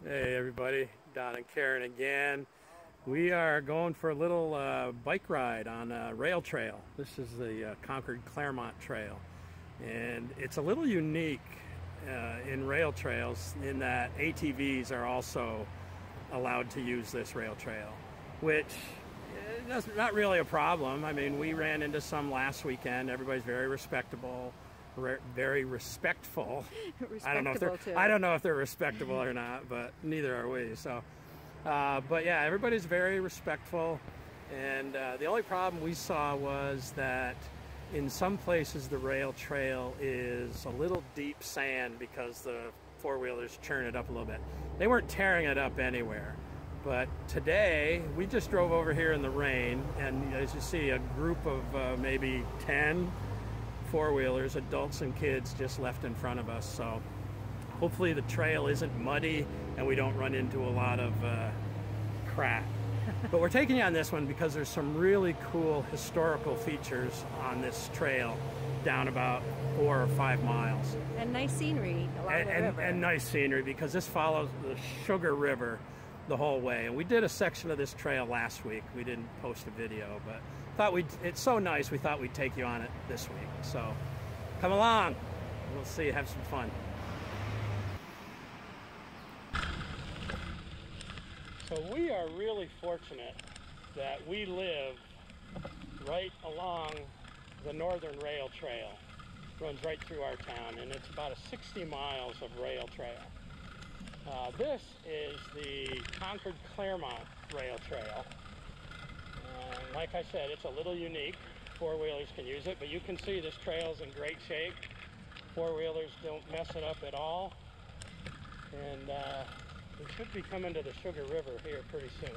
Hey everybody, Don and Karen again. We are going for a little bike ride on a rail trail. This is the Concord Claremont Trail, and it's a little unique in rail trails in that ATVs are also allowed to use this rail trail, which is not really a problem. I mean, we ran into some last weekend. Everybody's very respectable. Very respectful. I don't know if they're respectable or not, but neither are we. So, but yeah, everybody's very respectful. And the only problem we saw was that in some places the rail trail is a little deep sand because the four-wheelers churn it up a little bit. They weren't tearing it up anywhere. But today we just drove over here in the rain, and as you see, a group of maybe 10 four-wheelers, adults and kids, just left in front of us. So hopefully the trail isn't muddy and we don't run into a lot of crap. But we're taking you on this one because there's some really cool historical features on this trail down about 4 or 5 miles. And nice scenery along the river. And nice scenery because this follows the Sugar River the whole way. And we did a section of this trail last week. We didn't post a video, but it's so nice, we thought we'd take you on it this week. So come along, we'll see, have some fun. So we are really fortunate that we live right along the Northern Rail Trail. It runs right through our town, and it's about 60 miles of rail trail. This is the Concord Claremont Rail Trail. Like I said, it's a little unique. Four-wheelers can use it, but you can see this trail's in great shape. Four-wheelers don't mess it up at all. And we should be coming to the Sugar River here pretty soon.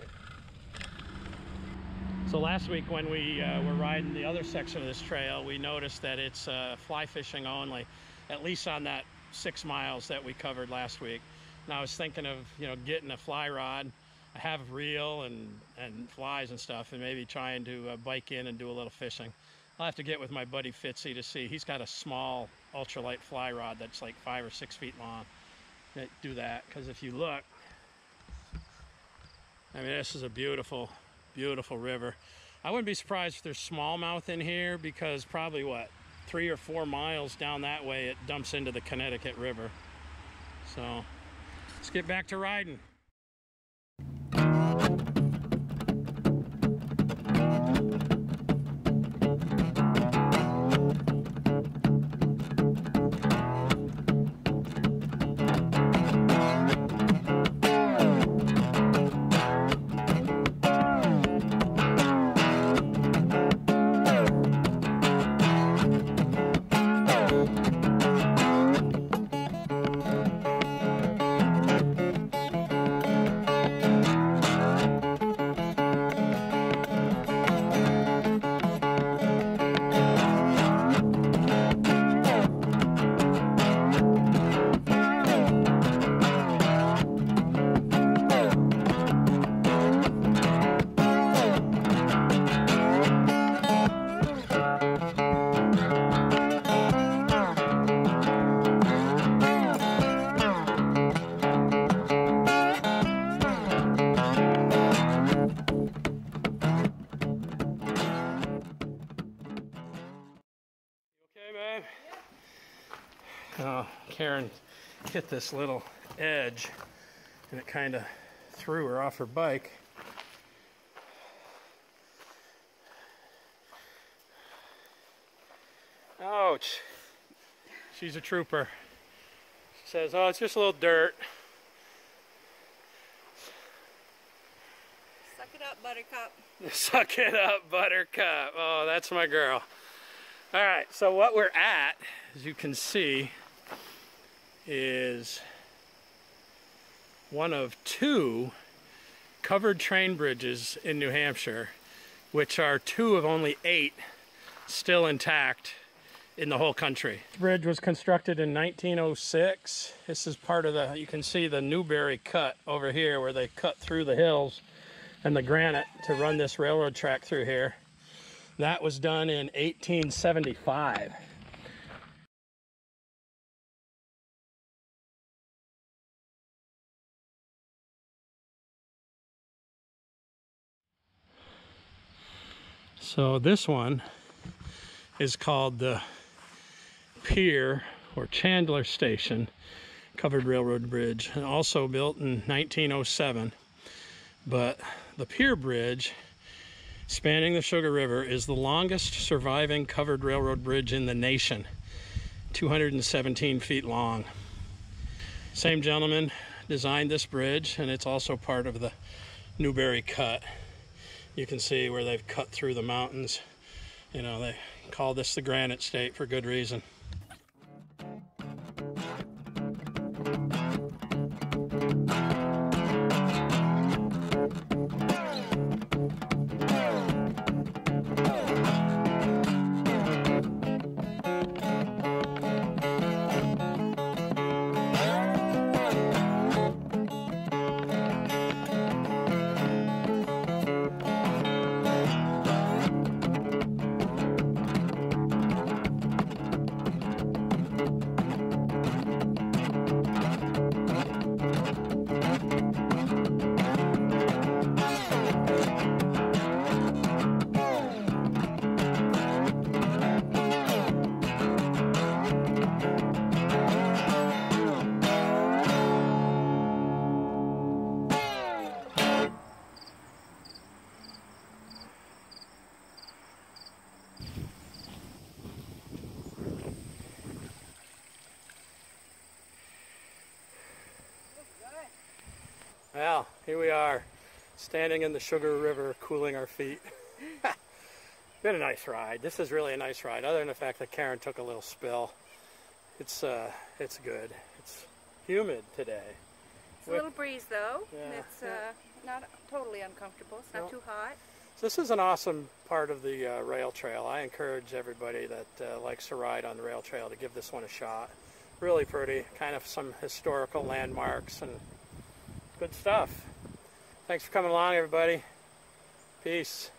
So last week when we were riding the other section of this trail, we noticed that it's fly fishing only, at least on that 6 miles that we covered last week. And I was thinking of, getting a fly rod. I have reel and flies and stuff, and maybe trying to bike in and do a little fishing. I'll have to get with my buddy Fitzy to see. He's got a small ultralight fly rod that's like 5 or 6 feet long. Do that, because if you look, I mean, this is a beautiful, beautiful river. I wouldn't be surprised if there's smallmouth in here, because probably, what, 3 or 4 miles down that way it dumps into the Connecticut River. So let's get back to riding. Karen hit this little edge and it kind of threw her off her bike. Ouch. She's a trooper. She says, oh, it's just a little dirt. Suck it up, Buttercup. Suck it up, Buttercup. Oh, that's my girl. All right, so what we're at, as you can see, is one of 2 covered train bridges in New Hampshire, which are 2 of only 8 still intact in the whole country. This bridge was constructed in 1906. This is part of you can see the Newberry cut over here where they cut through the hills and the granite to run this railroad track through here. That was done in 1875. So this one is called the Pier or Chandler Station Covered Railroad Bridge, and also built in 1907. But the Pier Bridge spanning the Sugar River is the longest surviving covered railroad bridge in the nation, 217 feet long. Same gentleman designed this bridge, and it's also part of the Newberry Cut. You can see where they've cut through the mountains. You know, they call this the Granite State for good reason. Well, here we are, standing in the Sugar River, cooling our feet. Been a nice ride. This is really a nice ride, other than the fact that Karen took a little spill. It's good. It's humid today. It's a little breeze though. Yeah. It's not totally uncomfortable. It's not too hot. So this is an awesome part of the rail trail. I encourage everybody that likes to ride on the rail trail to give this one a shot. Really pretty, kind of some historical landmarks and good stuff. Thanks for coming along, everybody. Peace.